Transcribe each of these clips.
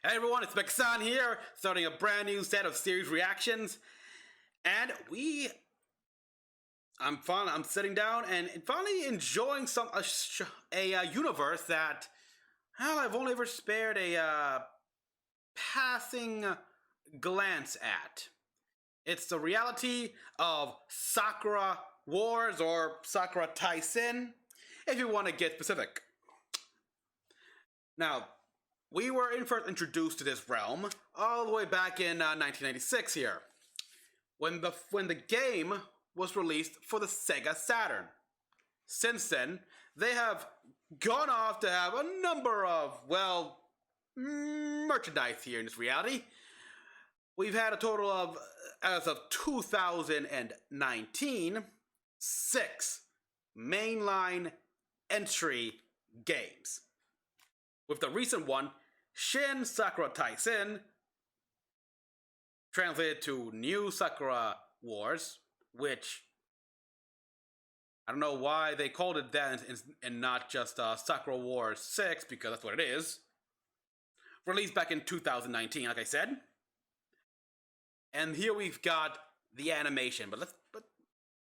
Hey everyone, it's Mecha-san here, starting a brand new set of series reactions. And I'm sitting down and finally enjoying a universe that, well, I've only ever spared a passing glance at. It's the reality of Sakura Wars or Sakura Taisen, if you want to get specific. Now, we were first introduced to this realm all the way back in 1996 here, when the game was released for the Sega Saturn. Since then, they have gone off to have a number of, well, merchandise here in this reality. We've had a total of, as of 2019, 6 mainline entry games. With the recent one, Shin Sakura Taisen, translated to New Sakura Wars, which I don't know why they called it that and not just Sakura Wars 6, because that's what it is. Released back in 2019, like I said. And here we've got the animation, but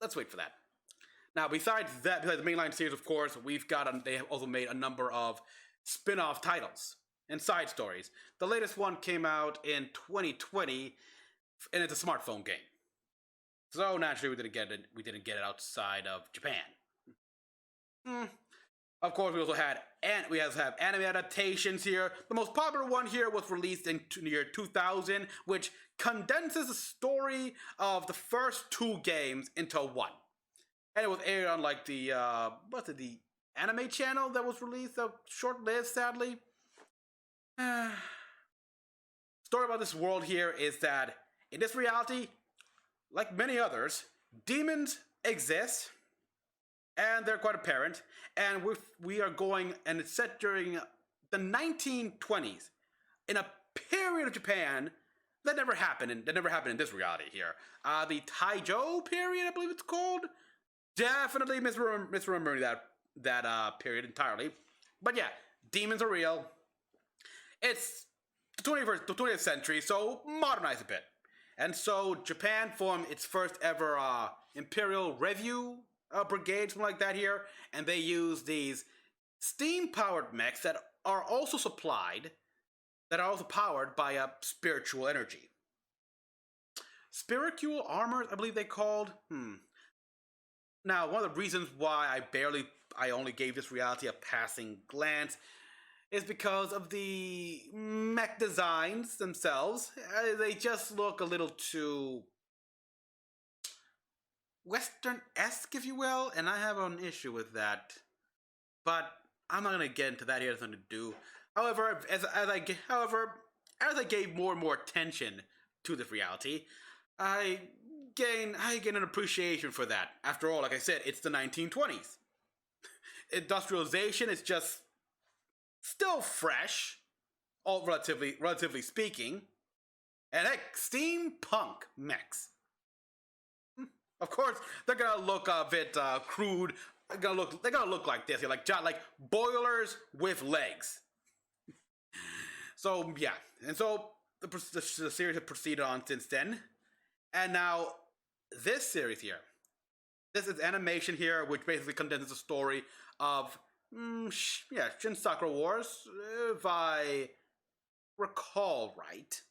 let's wait for that. Now, besides the mainline series, of course, they have also made a number of spin-off titles and side stories. The latest one came out in 2020, and it's a smartphone game. So naturally, we didn't get it outside of Japan. Of course, we also have anime adaptations here. The most popular one here was released in the year 2000, which condenses the story of the first 2 games into one. And it was aired on like the anime channel that was released, short-lived, sadly. Story about this world here is that in this reality, like many others, demons exist, and they're quite apparent. And we are going, and it's set during the 1920s, in a period of Japan that never happened in this reality here. The Taijou period, I believe it's called. Definitely misremembering that period entirely. But yeah, demons are real. It's the 20th century, so modernize a bit. And so Japan formed its first ever Imperial Review Brigade, something like that here, and they use these steam-powered mechs that are also powered by a spiritual energy. Spiritual armor, I believe they called. Now, one of the reasons why I only gave this reality a passing glance is because of the mech designs themselves. They just look a little too Western-esque, if you will, and I have an issue with that. But I'm not gonna get into that here. There's nothing to do. However, as I gave more and more attention to this reality, I gain an appreciation for that. After all, like I said, it's the 1920s. Industrialization is just still fresh, all relatively speaking, and heck, steampunk mechs. Of course, they're gonna look a bit crude. They're gonna look like this, like boilers with legs. So yeah, and so the series has proceeded on since then, and now this series here, this is animation here, which basically condenses the story of Shin Sakura Wars, if I recall right.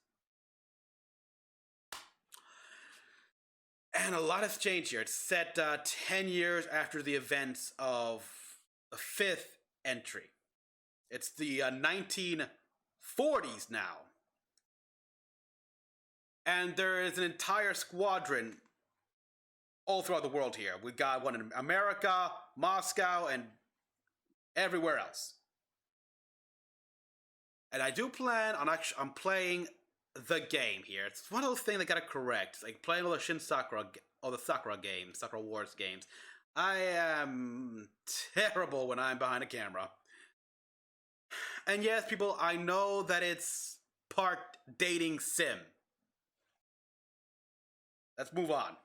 And a lot has changed here. It's set 10 years after the events of the 5th entry. It's the 1940s now. And there is an entire squadron all throughout the world here. We got one in America, Moscow, and everywhere else. And I do plan on playing the game here. It's one of those things I gotta correct. It's like playing all the Sakura Wars games. I am terrible when I'm behind a camera. And yes, people, I know that it's part dating sim. Let's move on.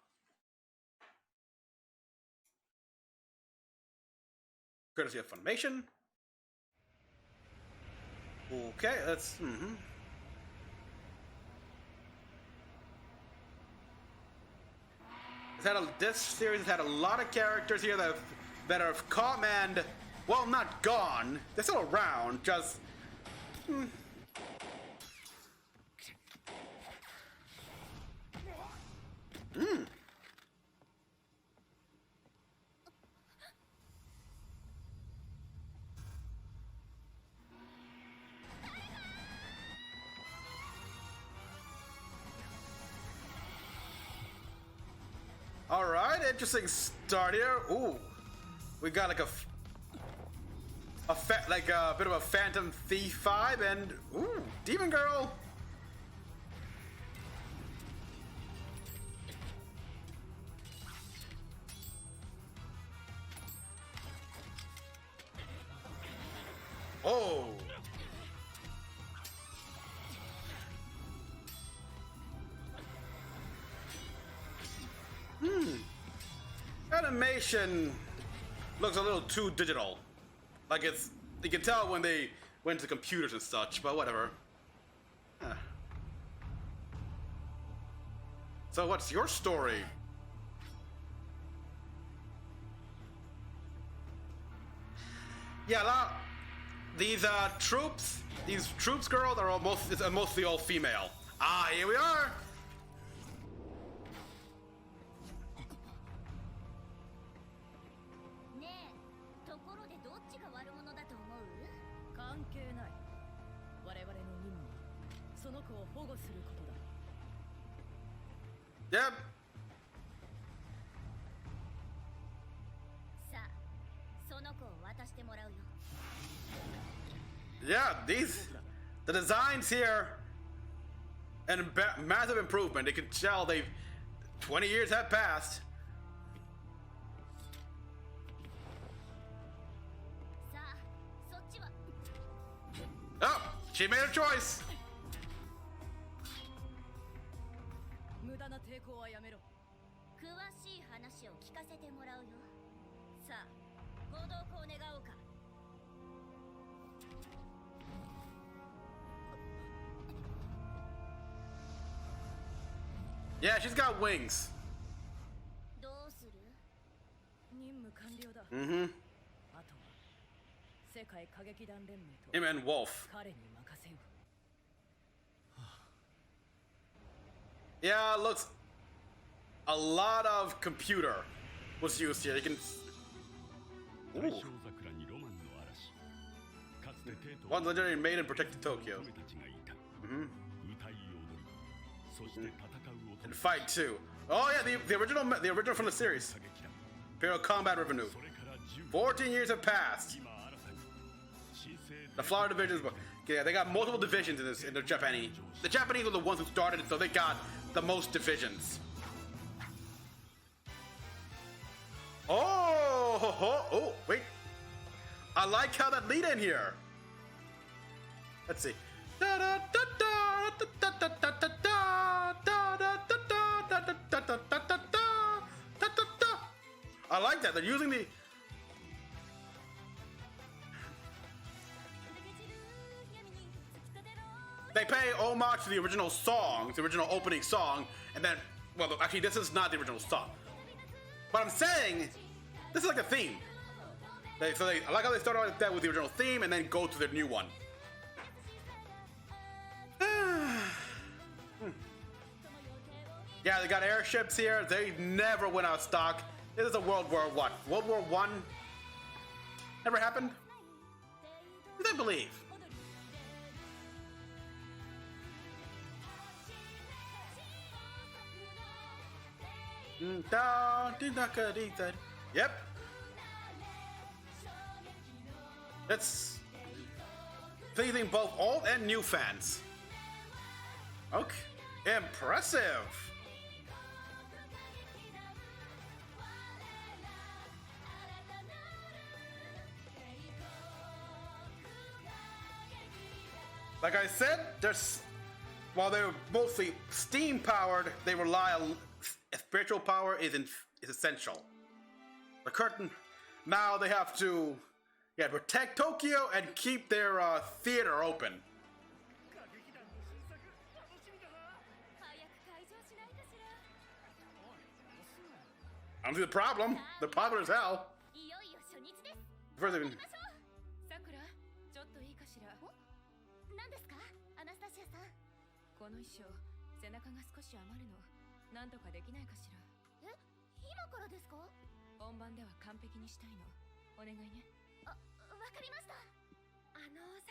Courtesy of Funimation. Okay, let's. This series has had a lot of characters here that have come and, well, not gone. They're still around, just... All right, interesting start here. Ooh, we got like a bit of a Phantom Thief vibe, and ooh, Demon Girl. Oh. Animation looks a little too digital. Like you can tell when they went to computers and such, but whatever. Huh. So what's your story? Yeah, these troops girls are mostly all female. Ah, here we are. Yep. Yeah, the designs here, and massive improvement. You can tell 20 years have passed. Oh, she made a choice. Yeah, she's got wings. Mm-hmm. Him and Wolf. Yeah, looks a lot of computer was used here. You can. Ooh. One legendary maiden protected Tokyo. Mm-hmm. And fight too. Oh yeah, the original from the series. Imperial combat revenue. 14 years have passed. The Flower divisions, yeah, they got multiple divisions in the Japanese. The Japanese were the ones who started it, so they got the most divisions. Oh, wait. I like how that lead in here. Let's see. I like that. They're using the... They pay homage to the original song, the original opening song, and then... Well, actually, this is not the original song. But I'm saying, this is like a theme. I like how they started like that with the original theme and then go to their new one. Yeah, they got airships here. They never went out of stock. This is a World War what? World War I? Never happened? I believe. Yep. It's pleasing both old and new fans. Okay. Impressive. Like I said, while they're mostly steam powered, they rely on spiritual power is essential. The curtain, now they have to protect Tokyo and keep their theater open. I don't see the problem. They're popular as hell. Further than... さくら、ちょっといいかしら。何ですか、アナスタシアさん。この衣装、背中が少し余るの。なんとかできないかしら。え、今からですか？本番では完璧にしたいの。お願いね。あ、わかりました。さ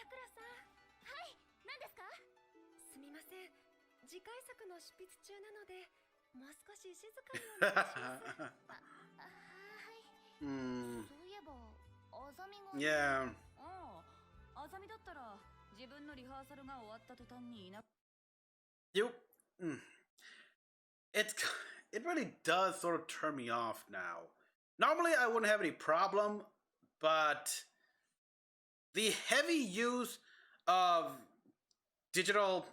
くらさん。はい、何ですか？すみません。次回作の執筆中なので、もう少し静かにお願いします。はい。そういえば、あざみが。Yeah. あざみだったら自分のリハーサルが終わった途端にいな。You. It really does sort of turn me off now. Normally, I wouldn't have any problem, but the heavy use of digital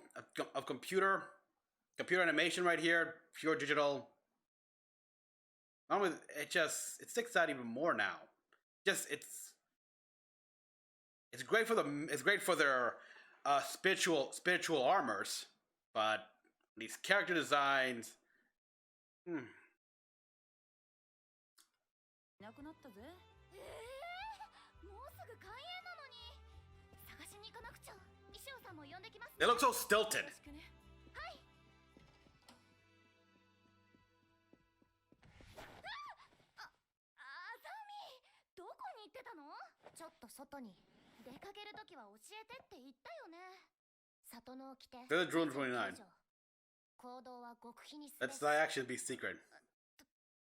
of computer animation right here, pure digital. It sticks out even more now. It's great for their spiritual armors, but these character designs. なくなったぜ。もうすぐ開演なのに。探しに行かなくちゃ。衣装さんも呼んできます。They look so stilted. はい。あざみ、どこに行ってたの？ちょっと外に。出かけるときは教えてって言ったよね。里の掟。There's Rule 29. 行動は極秘にすべし。 Let's not actually be secret.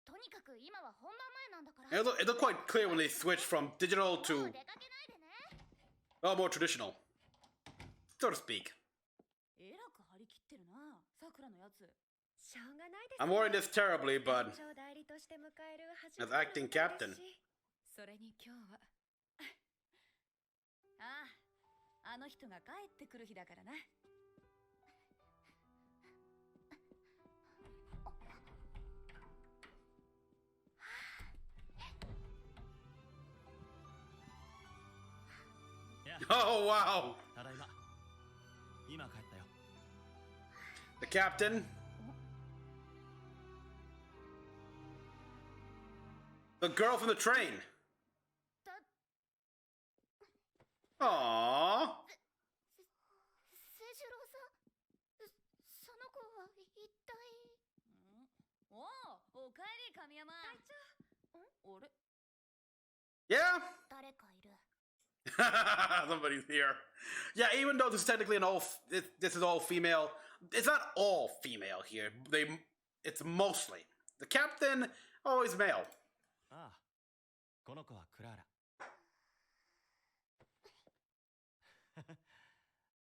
とにかく今は本番前なんだから。It looked quite clear when they switched from digital to more traditional, so to speak. えらく張り切ってるな、さくらのやつ。しょうがないです。I'm worried this terribly, but as acting captain. それに今日はあの人が帰ってくる日だからな。Oh wow! The captain, the girl from the train. Aww. 清次郎さん、その子は一体。おかえり神山。隊長。あれ？ Yeah. 誰かいる。Somebody's here. Yeah, even though this is technically this is all female, it's not all female here. It's mostly. The captain, always male. この子はクラーラ。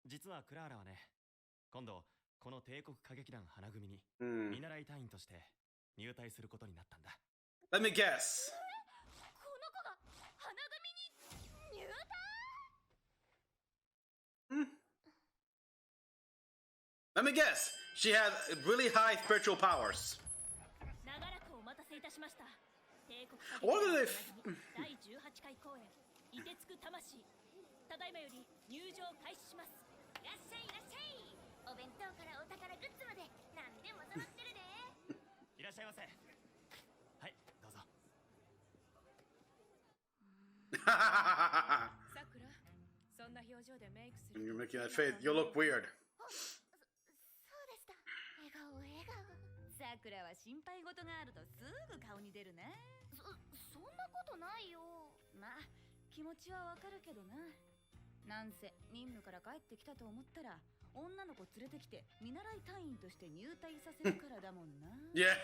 実はクラーラはね、今度この帝国歌劇団花組に見習い隊員として入隊することになったんだ。Let me guess. この子が花組に入隊？Let me guess. She has really high spiritual powers. 長らくお待たせいたしました。帝国歌劇団第18回公演、凍てつく魂。ただいまより入場開始します。いらっしゃいいらっしゃい。お弁当からお宝グッズまで何でも揃ってるで。いらっしゃいませ。はい、どうぞ。さくら、そんな表情でメイクする。You're making that face. You look weird. そうでした。笑顔笑顔。さくらは心配事があるとすぐ顔に出るね。そんなことないよ。まあ気持ちはわかるけどな。なんせ任務から帰ってきたと思ったら女の子連れてきて見習い隊員として入隊させるからだもんな。Yeah.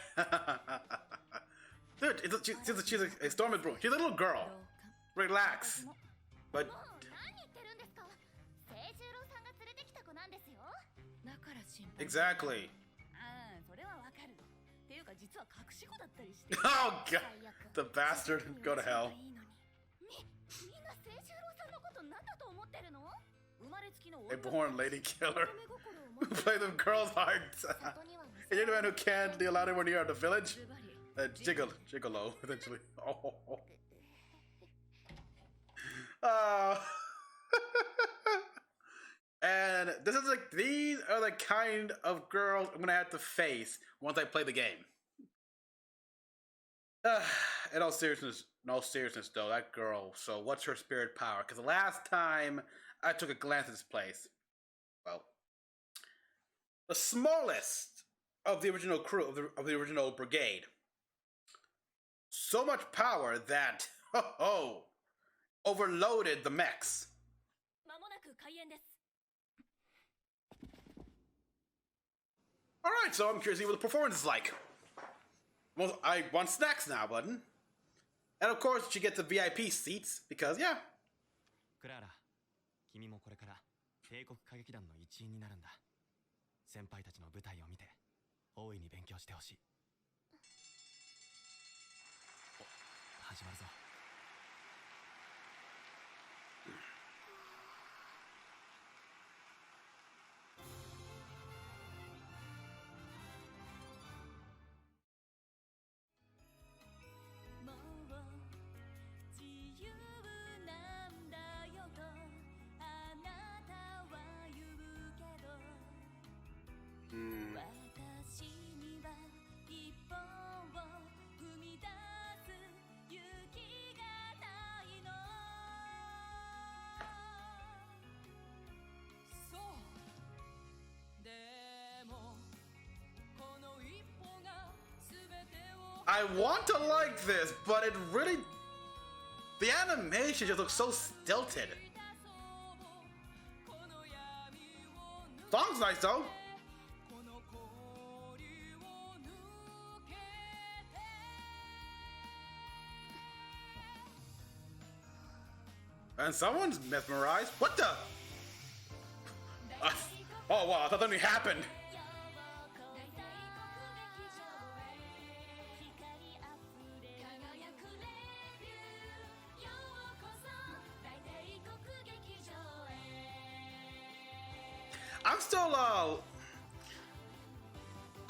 Dude, she's a stormtrooper. She's a little girl. Relax. But もう何言ってるんですか。清十郎さんが連れてきた子なんですよ。だから心配。 exactly. それはわかる。っていうか実は隠し子だったりして。Oh god, the bastard. Go to hell. みんな清十郎さんのこと何だと思ってるの？生まれつきの A born lady killer. Play the girls' hearts. And you're the man who can't deal out when you're at the village. Gigolo, eventually. Oh. And this is like, these are the kind of girls I'm gonna have to face once I play the game. In all seriousness, though, that girl. So, what's her spirit power? Because the last time I took a glance at this place, well, the smallest of the original crew of the original brigade. So much power that overloaded the mechs. All right, so I'm curious to see what the performance is like. Well, I want snacks now, button. And of course, she gets the VIP seats because, yeah. クラーラ、君もこれから帝国歌劇団の一員になるんだ。先輩たちの舞台を見て、大いに勉強してほしい。お、始まるぞ。I want to like this, but it really... The animation just looks so stilted. Song's nice, though. And someone's mesmerized. What the? Oh, wow, I thought something happened.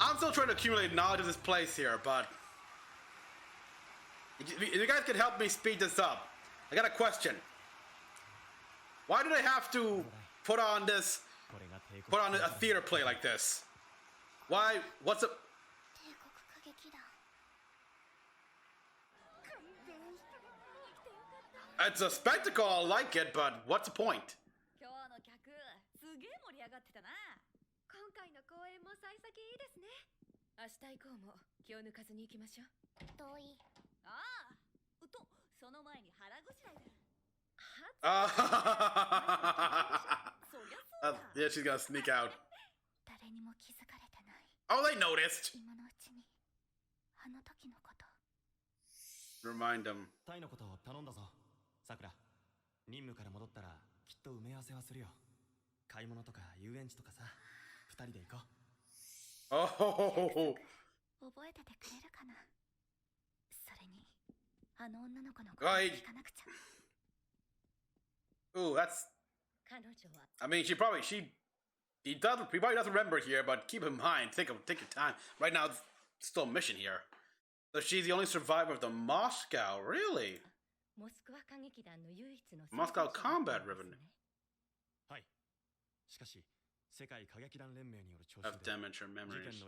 I'm still trying to accumulate knowledge of this place here, but if you guys can help me speed this up. I got a question. Why do they have to put on a theater play like this? Why? What's up? It's a spectacle, I like it, but what's the point? 明日以降も気を抜かずに行きましょう。遠い。ああ、とその前に腹ごしらえだ。Yeah, she's gonna sneak out. 誰にも気づかれてない。Oh, they noticed. 今のうちにあの時のこと。Remind them. タイのことを頼んだぞ、さくら。任務から戻ったらきっと埋め合わせはするよ。買い物とか遊園地とかさ、二人で行こう。Oh. 覚えててくれるかな。それにあの女の子の声を聞かなくちゃ。Ooh, that's. 彼女は。I mean, he probably doesn't remember here, but keep in mind, take your time. Right now, it's still a mission here. So she's the only survivor of the Moscow, really? モスクワ歌劇団の唯一の Moscow Combat Ribbon. はい。しかし。世界歌劇団連盟による聴取で、事件の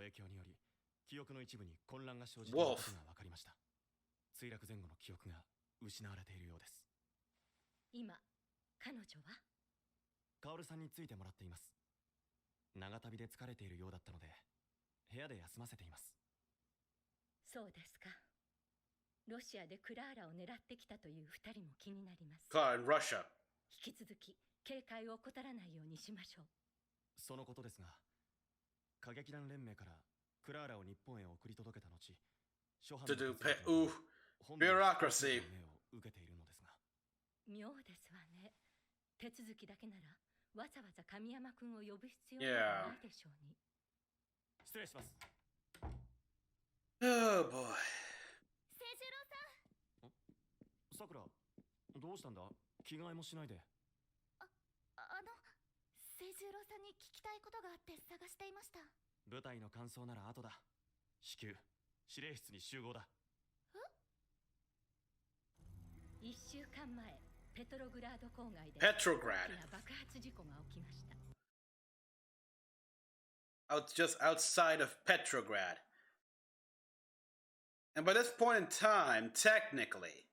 影響により、記憶の一部に混乱が生じていることが分かりました。墜落前後の記憶が失われているようです。今、彼女はカオルさんについてもらっています。長旅で疲れているようだったので、部屋で休ませています。そうですか。ロシアでクラーラを狙ってきたという二人も気になります。Russia. 引き続き警戒を怠らないようにしましょう。そのことですが、歌劇団連盟からクラーラを日本へ送り届けた後、初版のbureaucracy を受けているのですが。妙ですわね。手続きだけならわざわざ神山君を呼ぶ必要はないでしょうに。失礼します。Oh boy. 清十郎さん。さくら、どうしたんだ？着替えもしないで。清十郎さんに聞きたいことがあって探していました。舞台の感想なら後だ。至急司令室に集合だ。1週間前、ペトログラード郊外で大きな爆発事故が起きました。Just outside of Petrograd. And by this point in time, technically,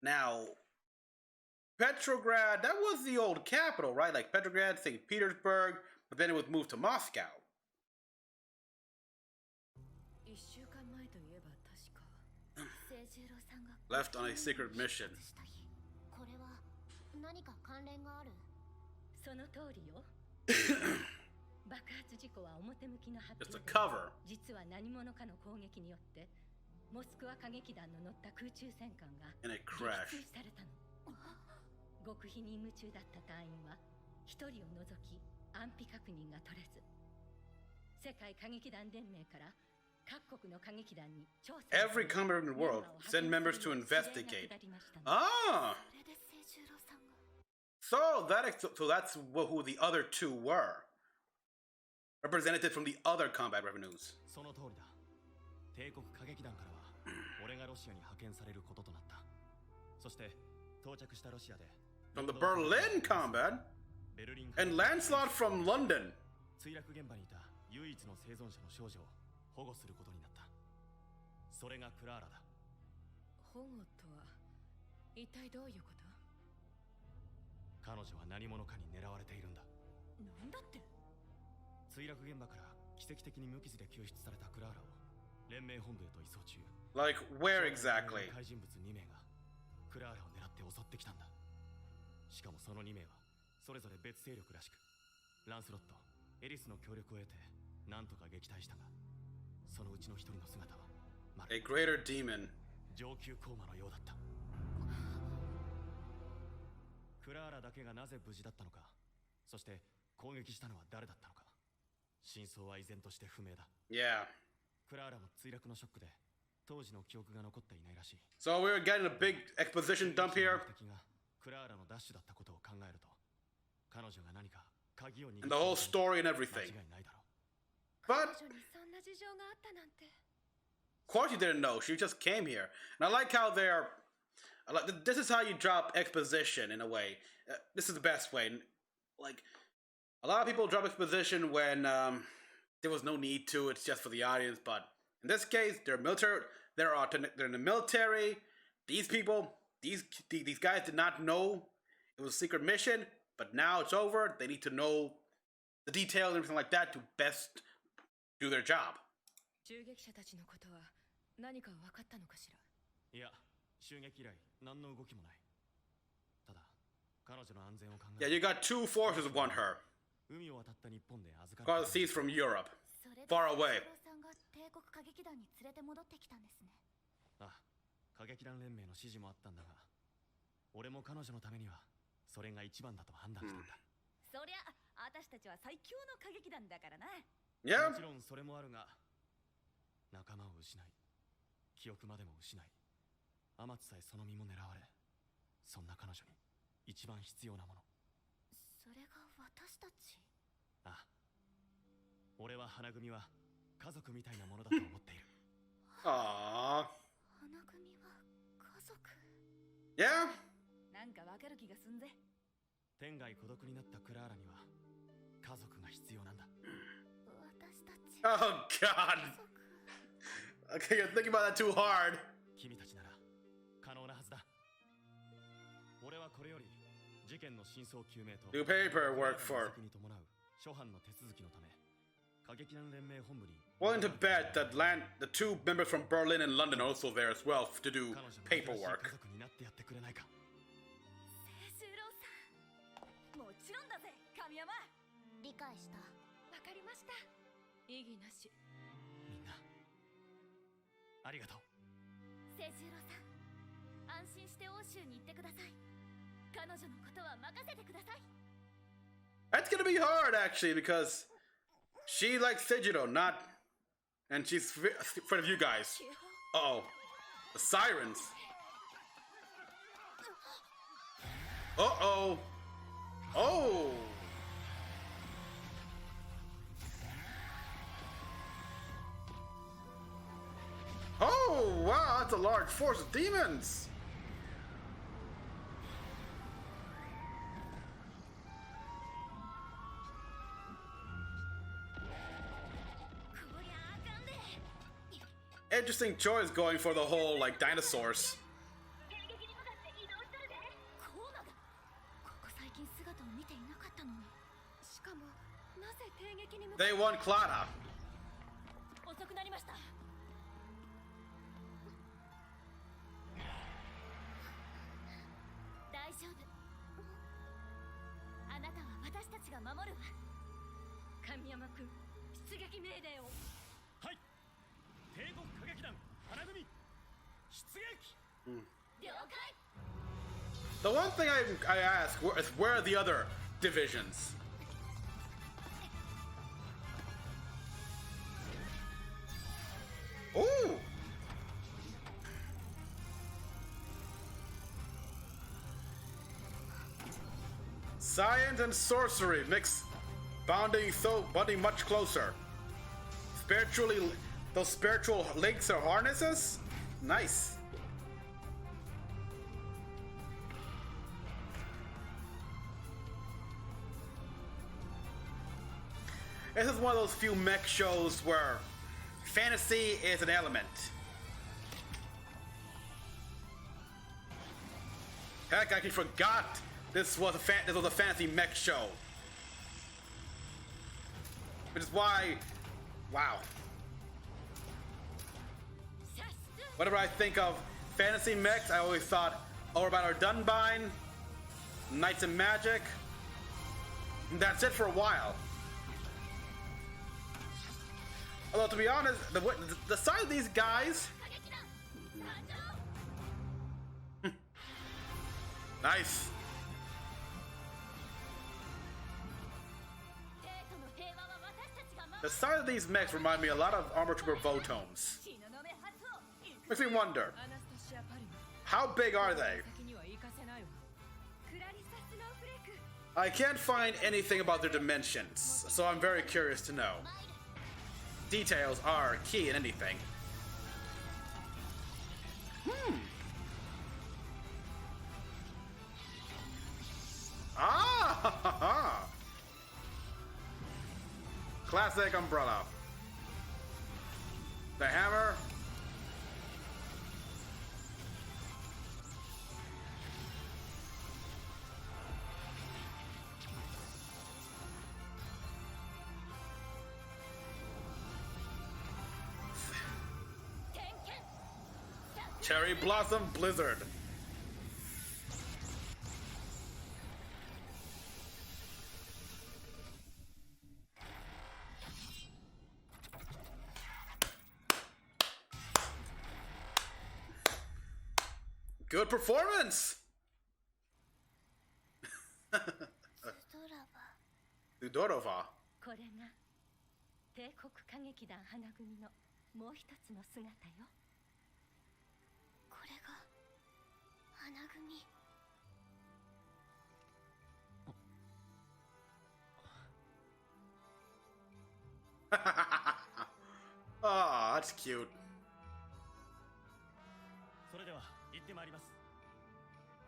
now, Petrograd, that was the old capital, right? Like Petrograd, St. Petersburg, but then it was moved to Moscow. Left on a secret mission. It's a cover. モスクワ歌劇団の乗った空中戦艦が And it crashed. 撃墜されたの。極秘任務中だった隊員は一人を除き安否確認が取れず、世界歌劇団連盟から各国の歌劇団に調査。Every combat in the world send members to investigate. Ah. So that's who the other two were. Representatives from the other combat revenues. その通りだ。帝国歌劇団からは俺がロシアに派遣されることとなった。そして到着したロシアで From the Berlin combat and Lancelot from London. 墜落現場にいた唯一の生存者の少女を保護することになった。それがクラーラだ。保護とは一体どういうこと？彼女は何者かに狙われているんだ。なんだって？墜落現場から奇跡的に無傷で救出されたクラーラを連盟本部へと移送中。Like where exactly? 怪人物2名がクラーラを狙って襲ってきたんだ。しかもその2名はそれぞれ別勢力らしく、ランスロット、エリスの協力を得てなんとか撃退したが、そのうちの一人の姿はまる A greater demon. 上級コーマのようだった。クラーラだけがなぜ無事だったのか、そして攻撃したのは誰だったのか、真相は依然として不明だ。Yeah. クラーラも墜落のショックで当時の記憶が残っていないらしい。So we're getting a big exposition dump here. 目的がクラーラのダッシュだったことを考えると、彼女が何か鍵を握っている And the whole story and 間 everything. 違いないだろう。But 彼女にそんな事情があったなんて。 of course you didn't know. She just came here. And I like how they're this is how you drop exposition in a way. This is the best way. Like a lot of people drop exposition when there was no need to. It's just for the audience. But in this case, they're military. They're in the military. These people, these guys did not know it was a secret mission. But now it's over. They need to know the details and everything like that to best do their job. 銃撃者たちのことは何か分かったのかしら。いや、襲撃以来何の動きもない。ただ、彼女の安全を考え Yeah, you got two forces want her. 海を渡った日本で預か Got る thieves from Europe. それで Far away. さんが帝国歌劇団に連れて戻ってきたんですね。あ、歌劇団連盟の指示もあったんだが、俺も彼女のためにはそれが一番だと判断したんだ。そりゃ私たちは最強の歌劇団だからな。Yeah. もちろんそれもあるが、仲間を失い、記憶までも失い、天津さえその身も狙われ、そんな彼女に一番必要なもの。それが私たち。ああ、俺は花組は家族みたいなものだと思っている。Aww. 花組は家族。Yeah. なんかわかる気がすんぜ。天涯孤独になったクラーラには家族が必要なんだ。私たち。 Oh God. Okay, you're thinking about that too hard. 君たちなら可能なはずだ。俺はこれより事件の真相究明と Do paperwork for. に伴う諸般の手続きのため、歌劇団連盟本部に Willing to bet that the two members from Berlin and London are also there as well to do 彼女の新しい家 paperwork. 族になってやってくれないか。清十郎さん。もちろんだぜ、神山。理解した。わかりました。異議なし。みんなありがとう。清十郎さん、安心して欧州に行ってください。彼女のことは任せてください。 That's gonna be hard actually because she likes Sejiro, not, and she's in front of you guys. Uh-oh. The sirens. Uh-oh. Oh. Oh, wow, that's a large force of demons. interesting choice going for the whole like dinosaurs. コーマがここ最近姿を見ていなかったのに、しかもなぜ帝劇に向か They won Clara. 遅くなりました。大丈夫。あなたは私たちが守るわ。神山君、出撃命令を。はい。帝国歌劇団花組出撃。了解。 The one thing I ask is where are the other divisions? Ooh! Science and sorcery mix, bonding much closer. Those spiritual links are harnesses? Nice. This is one of those few mech shows where fantasy is an element. Heck, I actually forgot this was a fantasy mech show. Which is why, wow. Whenever I think of fantasy mechs, I always thought Overbattle or Dunbine, Knights of Magic, and that's it for a while. Although, to be honest, the size of these guys... Nice. The size of these mechs remind me a lot of Armor Trooper Votomes. Makes me wonder, how big are they? I can't find anything about their dimensions, so I'm very curious to know. Details are key in anything. Ah! Classic umbrella. The hammer. Cherry Blossom Blizzard. Good performance. Udorova. これが帝国歌劇団花組のもう一つの姿よ。これが花組。Ah, that's cute. それでは行ってまいります。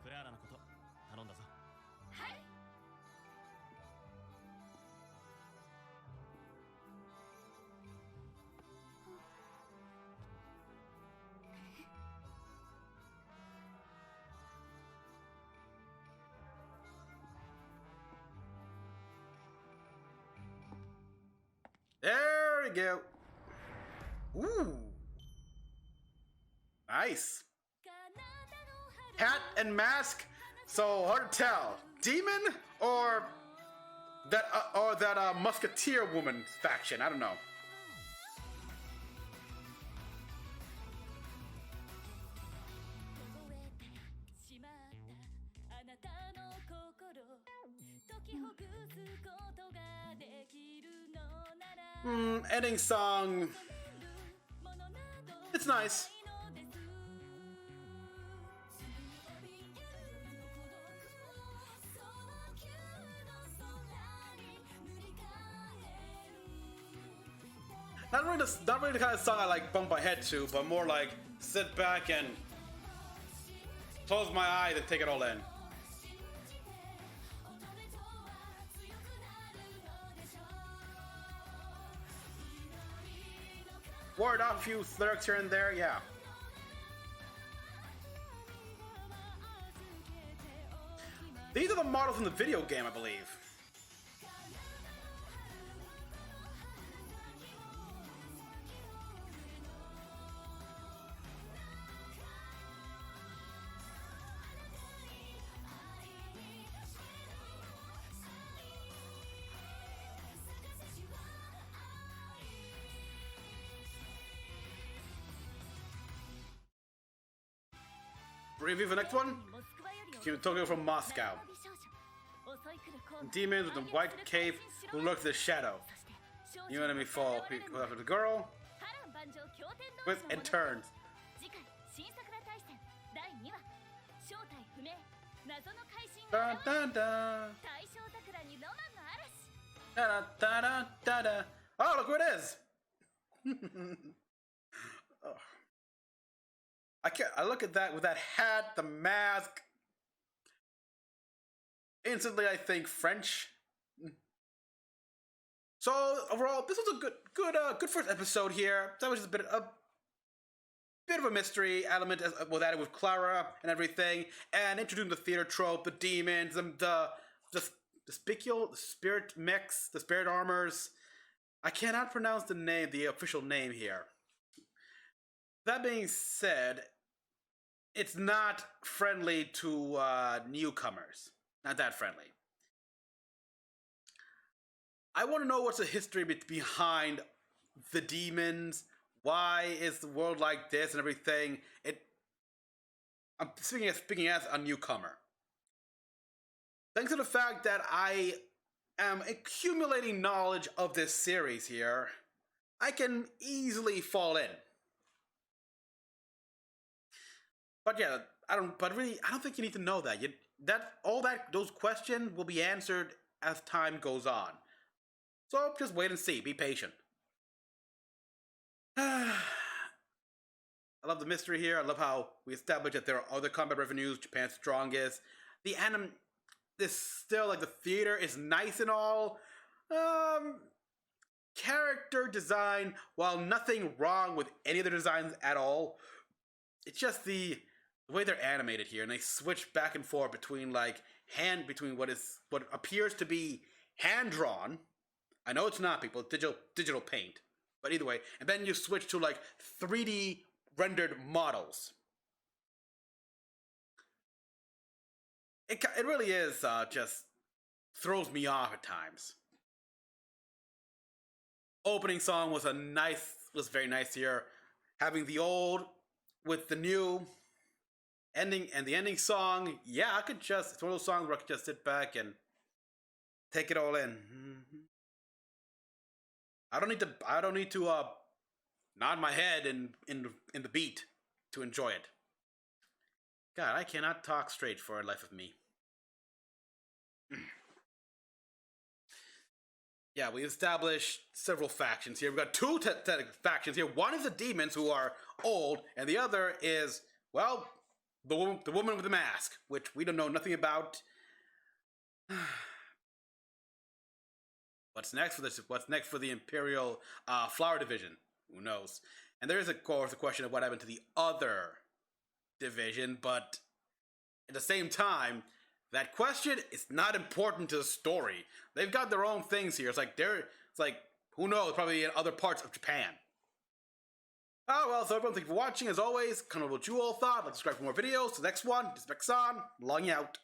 クラーラのこと頼んだぞ。はい。There we go. Ooh. Nice. Hat and mask. So hard to tell. Demon or that musketeer woman faction. I don't know. Ending song. It's nice. Not really the kind of song I like bump my head to, but more like sit back and close my eyes and take it all in. word off a few lyrics here and there, yeah. These are the models in the video game, I believe. Review for the next one. Came to Tokyo from Moscow. Demons with the white cape who lurks in the shadow. New enemy fall. We go after the girl. Twists and turns. Dun, dun, dun. Da, da, da, da, da, da. Oh, look who it is! Oh. I look at that with that hat, the mask. Instantly, I think French. So overall, this was a good first episode here. That was just a bit of a mystery element with added with Clara and everything, and introducing the theater trope, the demons, the spicule, the spirit mix, the spirit armors. I cannot pronounce the official name here. That being said, it's not friendly to newcomers. Not that friendly. I want to know what's the history behind the demons. Why is the world like this and everything? I'm speaking as a newcomer. Thanks to the fact that I am accumulating knowledge of this series here, I can easily fall in. But yeah, I don't think you need to know that. Those questions will be answered as time goes on. So just wait and see. Be patient. I love the mystery here. I love how we established that there are other combat revenues. Japan's strongest. The anime is still like the theater is nice and all. Character design, while nothing wrong with any of the designs at all, it's just the way they're animated here, and they switch back and forth between between what appears to be hand drawn. I know it's not, people. It's digital paint, but either way, and then you switch to 3D rendered models. It really is just throws me off at times. Opening song was very nice here, having the old with the new. Ending and the ending song, yeah, it's one of those songs where I could just sit back and take it all in. Mm-hmm. I don't need to nod my head in the beat to enjoy it. God, I cannot talk straight for the life of me. Yeah, we established several factions here. We've got two factions here. One is the demons who are old, and the other is, well, the woman with the mask, which we don't know nothing about. What's next for this? What's next for the Imperial Flower Division? Who knows? And there is, of course, a question of what happened to the other division, but at the same time, that question is not important to the story. They've got their own things here. It's like who knows? Probably in other parts of Japan. Oh, well, so everyone, thank you for watching. As always, comment what you all thought. Like, subscribe for more videos. To the next one, this is Mecha-san, logging out.